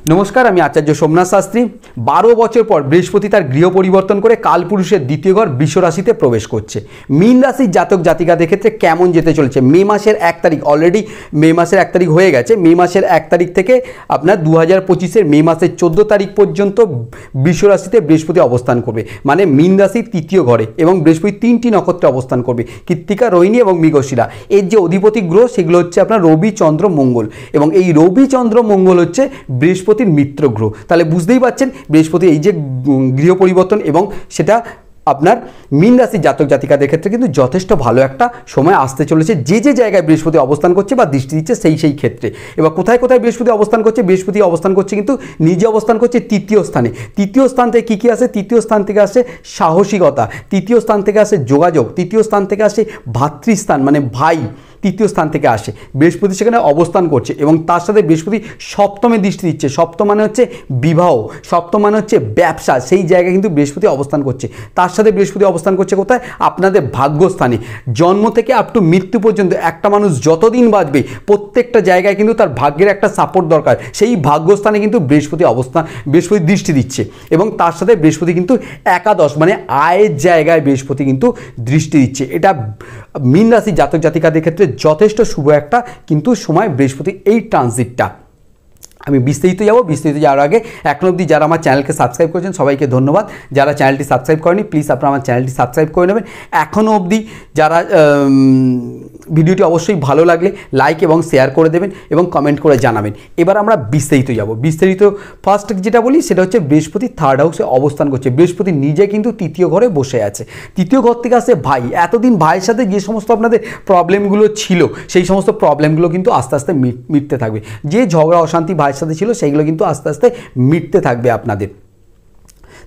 নমস্কার, আমি আচার্য সোমনাথ শাস্ত্রী। 12 বছর পর বৃহস্পতি তার গৃহ পরিবর্তন করে কালপুরুষের দ্বিতীয় ঘর বৃষ রাশিতে প্রবেশ করছে। মীন রাশির জাতক জাতিকাদের ক্ষেত্রে কেমন যেতে চলেছে? মে মাসের 1 তারিখ, অলরেডি মে মাসের 1 তারিখ হয়ে গেছে। মে মাসের 1 তারিখ থেকে আপনার 2025-এর মে মাসের 14 তারিখ পর্যন্ত বৃষ রাশিতে বৃহস্পতি অবস্থান করবে, মানে মীন রাশির তৃতীয় ঘরে, এবং বৃহস্পতি 3টি নক্ষত্রে অবস্থান করবে, কৃত্তিকা, রোহিণী এবং মৃগশিরা। এর যে অধিপতি গ্রহ সেগুলো হচ্ছে আপনার রবি, চন্দ্র, মঙ্গল, এবং এই রবি, চন্দ্র, মঙ্গল হচ্ছে বৃহস্পতির মিত্র গ্রহ। তাহলে বুঝতেই পারছেন বৃহস্পতি এই যে গৃহ পরিবর্তন, এবং সেটা আপনার মীন রাশির জাতক জাতিকাদের ক্ষেত্রে কিন্তু যথেষ্ট ভালো একটা সময় আসতে চলেছে। যে যে জায়গায় বৃহস্পতি অবস্থান করছে বা দৃষ্টি দিচ্ছে সেই ক্ষেত্রে। এবার কোথায় কোথায় বৃহস্পতি অবস্থান করছে? বৃহস্পতি অবস্থান করছে কিন্তু নিজে অবস্থান করছে তৃতীয় স্থানে। তৃতীয় স্থান থেকে কী কী আসে? তৃতীয় স্থান থেকে আসে সাহসিকতা, তৃতীয় স্থান থেকে আসে যোগাযোগ, তৃতীয় স্থান থেকে আসে ভাতৃস্থান মানে ভাই, তৃতীয় স্থান থেকে আসে। বৃহস্পতি সেখানে অবস্থান করছে, এবং তার সাথে বৃহস্পতি সপ্তমে দৃষ্টি দিচ্ছে। সপ্তম মানে হচ্ছে বিবাহ, সপ্তম মানে হচ্ছে ব্যবসা, সেই জায়গায় কিন্তু বৃহস্পতি অবস্থান করছে। তার সাথে বৃহস্পতি অবস্থান করছে কোথায়? আপনাদের ভাগ্যস্থানে। জন্ম থেকে আপ টু মৃত্যু পর্যন্ত একটা মানুষ যতদিন বাঁচবে প্রত্যেকটা জায়গায় কিন্তু তার ভাগ্যের একটা সাপোর্ট দরকার। সেই ভাগ্যস্থানে কিন্তু বৃহস্পতি দৃষ্টি দিচ্ছে, এবং তার সাথে বৃহস্পতি কিন্তু একাদশ মানে আয়ের জায়গায় বৃহস্পতি কিন্তু দৃষ্টি দিচ্ছে। এটা মীন রাশির জাতক জাতিকাদের ক্ষেত্রে যথেষ্ট শুভ একটা কিন্তু সময় বৃহস্পতি এই ট্রানজিটটা। আমি বিস্তারিত যাওয়ার আগে এখনো অবধি যারা আমার চ্যানেলকে সাবস্ক্রাইব করেছেন সবাইকে ধন্যবাদ। যারা চ্যানেলটি সাবস্ক্রাইব করেনি প্লিজ আপনারা আমার চ্যানেলটি সাবস্ক্রাইব করে নেবেন। এখনও অবধি যারা ভিডিওটি অবশ্যই ভালো লাগলে লাইক এবং শেয়ার করে দেবেন এবং কমেন্ট করে জানাবেন। এবার আমরা বিস্তারিত ফার্স্ট যেটা বলি সেটা হচ্ছে বৃহস্পতি থার্ড হাউসে অবস্থান করছে। বৃহস্পতি নিজে কিন্তু তৃতীয় ঘরে বসে আছে। তৃতীয় ঘর থেকে আসে ভাই। এতদিন ভাইয়ের সাথে যে সমস্ত আপনাদের প্রবলেমগুলো ছিল সেই সমস্ত প্রবলেমগুলো কিন্তু আস্তে আস্তে মিটতে থাকবে। যে ঝগড়া অশান্তি ভাইয়ের সাথে ছিল সেইগুলো কিন্তু আস্তে আস্তে মিটতে থাকবে আপনাদের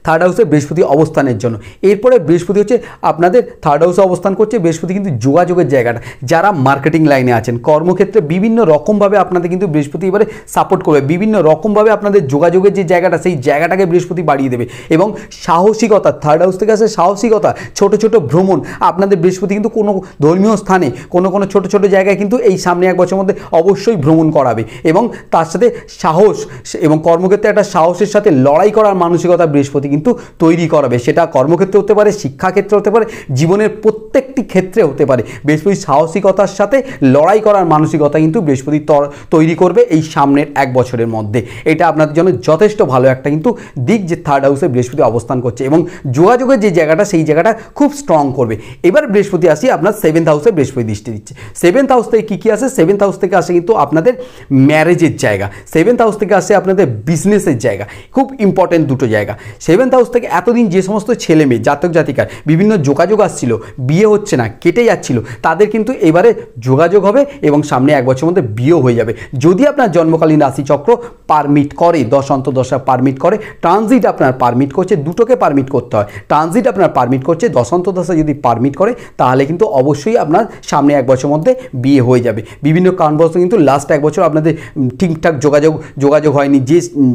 থার্ড হাউসে বৃহস্পতি অবস্থানের জন্য। এরপরে বৃহস্পতি হচ্ছে আপনাদের থার্ড হাউসে অবস্থান করছে। বৃহস্পতি কিন্তু যোগাযোগের জায়গাটা, যারা মার্কেটিং লাইনে আছেন, কর্মক্ষেত্রে বিভিন্ন রকমভাবে আপনাদের কিন্তু বৃহস্পতি এবারে সাপোর্ট করবে। বিভিন্ন রকমভাবে আপনাদের যোগাযোগের যে জায়গাটা সেই জায়গাটাকে বৃহস্পতি বাড়িয়ে দেবে। এবং সাহসিকতা, থার্ড হাউস থেকে আসে সাহসিকতা, ছোট ছোট ভ্রমণ। আপনাদের বৃহস্পতি কিন্তু কোনো ধর্মীয় স্থানে কোনো ছোট ছোট জায়গায় কিন্তু এই সামনে 1 বছরের মধ্যে অবশ্যই ভ্রমণ করাবে, এবং তার সাথে সাহস এবং কর্মক্ষেত্রে একটা সাহসের সাথে লড়াই করার মানসিকতা বৃহস্পতি কিন্তু তৈরি করাবে। সেটা কর্মক্ষেত্রে হতে পারে, শিক্ষাক্ষেত্রে হতে পারে, জীবনের প্রত্যেকটি ক্ষেত্রে হতে পারে। বৃহস্পতি সাহসিকতার সাথে লড়াই করার মানসিকতা কিন্তু বৃহস্পতি তৈরি করবে এই সামনের 1 বছরের মধ্যে। এটা আপনাদের জন্য যথেষ্ট ভালো একটা কিন্তু দিক যে থার্ড হাউসে বৃহস্পতি অবস্থান করছে, এবং যোগাযোগের যে জায়গাটা সেই জায়গাটা খুব স্ট্রং করবে। এবার বৃহস্পতি আসি আপনার 7th হাউসে বৃহস্পতি দৃষ্টি দিচ্ছে। 7th হাউস থেকে কী আসে? 7th হাউস থেকে আসে কিন্তু আপনাদের ম্যারেজের জায়গা। 7th হাউস থেকে আসে আপনাদের বিজনেসের জায়গা। খুব ইম্পর্টেন্ট দুটো জায়গা। 7th হাউস থেকে এতদিন যে সমস্ত ছেলে মেয়ে জাতক জাতিকার বিভিন্ন যোগাযোগ আসছিল, বিয়ে হচ্ছে না, কেটে যাচ্ছিল, তাদের কিন্তু এবারে যোগাযোগ হবে, এবং সামনে 1 বছরের মধ্যে বিয়েও হয়ে যাবে। যদি আপনার জন্মকালীন রাশিচক্র পারমিট করে, দশ অন্তর্দশা পারমিট করে, ট্রানজিট আপনার পারমিট করছে, দুটোকে পারমিট করতে হয়। ট্রানজিট আপনার পারমিট করছে, দশ অন্তর্দশা যদি পারমিট করে তাহলে কিন্তু অবশ্যই আপনার সামনে 1 বছরের মধ্যে বিয়ে হয়ে যাবে। বিভিন্ন কারণবশত কিন্তু লাস্ট 1 বছর আপনাদের ঠিকঠাক যোগাযোগ হয়নি।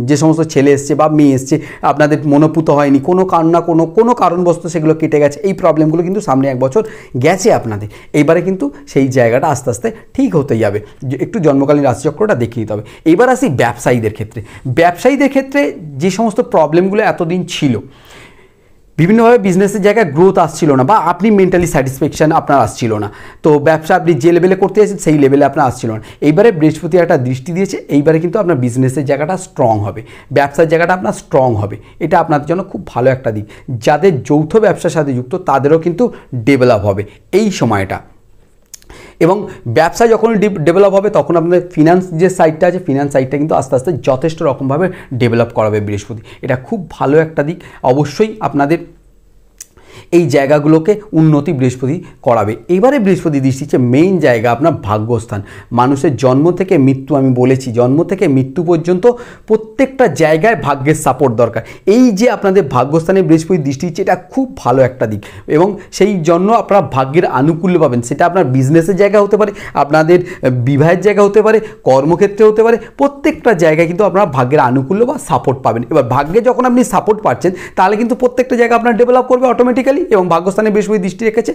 যে সমস্ত ছেলে এসছে বা মেয়ে এসছে আপনাদের মনোপুত হয়নি, কোনো কারণ না কোনো কারণবশত সেগুলো কেটে গেছে। এই প্রবলেমগুলো কিন্তু সামনে 1 বছর গেছে আপনাদের। এইবারে কিন্তু সেই জায়গাটা আস্তে আস্তে ঠিক হতে যাবে। একটু জন্মকালীন রাশিচক্রটা দেখিয়ে নিতে হবে। এবার আসি ব্যবসায়ীদের ক্ষেত্রে যে সমস্ত প্রবলেমগুলো এতদিন ছিল, বিভিন্নভাবে বিজনেসের জায়গায় গ্রোথ আসছিল না, বা আপনি মেন্টালি স্যাটিসফ্যাকশান আপনার আসছিল না, তো ব্যবসা আপনি যে লেভেলে করতে চাইছেন সেই লেভেলে আপনার আসছিল না। এইবারে বৃহস্পতি একটা দৃষ্টি দিয়েছে, এইবারে কিন্তু আপনার বিজনেসের জায়গাটা স্ট্রং হবে, ব্যবসার জায়গাটা আপনার স্ট্রং হবে। এটা আপনাদের জন্য খুব ভালো একটা দিক। যাদের যৌথ ব্যবসার সাথে যুক্ত তাদেরও কিন্তু ডেভেলপ হবে এই সময়টা। এবং ব্যবসা যখন ডেভেলপ হবে তখন আপনাদের ফিনান্স যে সাইডটা আছে, ফিনান্স সাইডটা কিন্তু আস্তে আস্তে যথেষ্ট রকমভাবে ডেভেলপ করাবে বৃহস্পতি। এটা খুব ভালো একটা দিক। অবশ্যই আপনাদের এই জায়গাগুলোকে উন্নতি বৃহস্পতি করাবে। এবারে বৃহস্পতি দৃষ্টি হচ্ছে মেইন জায়গা আপনার ভাগ্যস্থান। মানুষের জন্ম থেকে মৃত্যু, আমি বলেছি জন্ম থেকে মৃত্যু পর্যন্ত প্রত্যেকটা জায়গায় ভাগ্যের সাপোর্ট দরকার। এই যে আপনাদের ভাগ্যস্থানে বৃহস্পতি দৃষ্টি হচ্ছে, এটা খুব ভালো একটা দিক, এবং সেই জন্য আপনারা ভাগ্যের আনুকূল্য পাবেন। সেটা আপনার বিজনেসের জায়গা হতে পারে, আপনাদের বিবাহের জায়গা হতে পারে, কর্মক্ষেত্রে হতে পারে, প্রত্যেকটা জায়গায় কিন্তু আপনারা ভাগ্যের আনুকূল্য বা সাপোর্ট পাবেন। এবার ভাগ্যে যখন আপনি সাপোর্ট পাচ্ছেন তাহলে কিন্তু প্রত্যেকটা জায়গা আপনার ডেভেলপ করবে অটোমেটিক। অটোমেটিক্যালি, এবং ভাগ্যস্থানে বৃহস্পতি দৃষ্টি রেখেছে,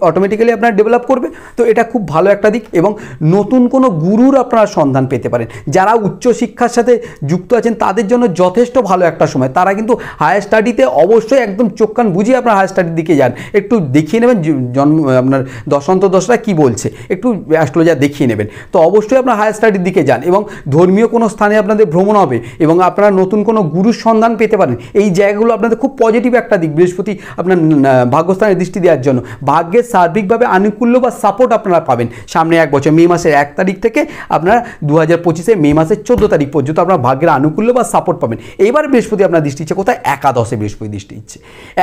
অটোমেটিক্যালি আপনার ডেভেলপ করবে। তো এটা খুব ভালো একটা দিক। এবং নতুন কোনো গুরুর আপনারা সন্ধান পেতে পারেন। যারা উচ্চশিক্ষার সাথে যুক্ত আছেন তাদের জন্য যথেষ্ট ভালো একটা সময়। তারা কিন্তু হায়ার স্টাডিতে অবশ্যই একদম চোখ কান বুঝিয়ে আপনার হায়ার স্টাডির দিকে যান, একটু দেখিয়ে নেবেন জন্ম আপনার দশরা কী বলছে, একটু অ্যাস্ট্রোলজার দেখিয়ে নেবেন। তো অবশ্যই আপনার হায়ার স্টাডির দিকে যান, এবং ধর্মীয় কোনো স্থানে আপনাদের ভ্রমণ হবে, এবং আপনারা নতুন কোনো গুরুর সন্ধান পেতে পারেন। এই জায়গাগুলো আপনাদের খুব পজিটিভ একটা দিক, বৃহস্পতি আপনার ভাগ্যস্থানে দৃষ্টি দেওয়ার জন্য। ভাগ্যের সার্বিকভাবে আনুকূল্য বা সাপোর্ট আপনারা পাবেন সামনে এক বছর, মে মাসের 1 তারিখ থেকে আপনারা 2025 মে মাসের 14 তারিখ পর্যন্ত আপনারা ভাগ্যের আনুকূল্য বা সাপোর্ট পাবেন। এইবার বৃহস্পতি আপনার দৃষ্টি ইচ্ছে কোথায়? একাদশে বৃহস্পতি দৃষ্টি ইচ্ছে।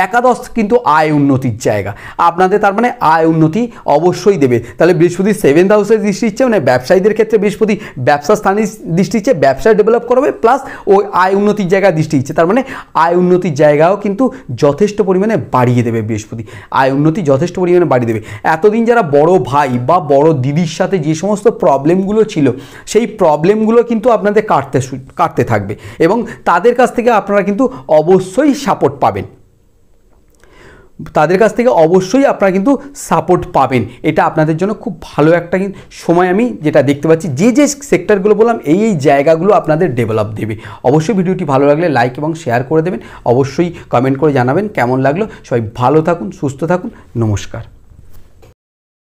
একাদশ কিন্তু আয় উন্নতির জায়গা আপনাদের, তার মানে আয় উন্নতি অবশ্যই দেবে। তাহলে বৃহস্পতি 7th হাউসে দৃষ্টি ইচ্ছে, মানে ব্যবসায়ীদের ক্ষেত্রে বৃহস্পতি ব্যবসা স্থানে দৃষ্টি ইচ্ছে, ব্যবসা ডেভেলপ করবে, প্লাস ওই আয় উন্নতির জায়গায় দৃষ্টি ইচ্ছে। তার মানে আয় উন্নতির জায়গাও কিন্তু যথেষ্ট পরিমাণে বাড়িয়ে দেবে বৃহস্পতি, আয় উন্নতি যথেষ্ট পরিমাণে বাড়িয়ে দেবে। এতদিন যারা বড় ভাই বা বড় দিদির সাথে যে সমস্ত প্রবলেমগুলো ছিল, সেই প্রবলেমগুলো কিন্তু আপনাদের কাটতে থাকবে, এবং তাদের কাছ থেকে আপনারা কিন্তু অবশ্যই সাপোর্ট পাবেন, তাদের কাছ থেকে অবশ্যই আপনারা কিন্তু সাপোর্ট পাবেন। এটা আপনাদের জন্য খুব ভালো একটা সময় আমি যেটা দেখতে পাচ্ছি। যে সেক্টরগুলো বললাম এই জায়গাগুলো আপনাদের ডেভেলপ দেবে। অবশ্যই ভিডিওটি ভালো লাগলে লাইক এবং শেয়ার করে দেবেন, অবশ্যই কমেন্ট করে জানাবেন কেমন লাগলো। সবাই ভালো থাকুন, সুস্থ থাকুন, নমস্কার।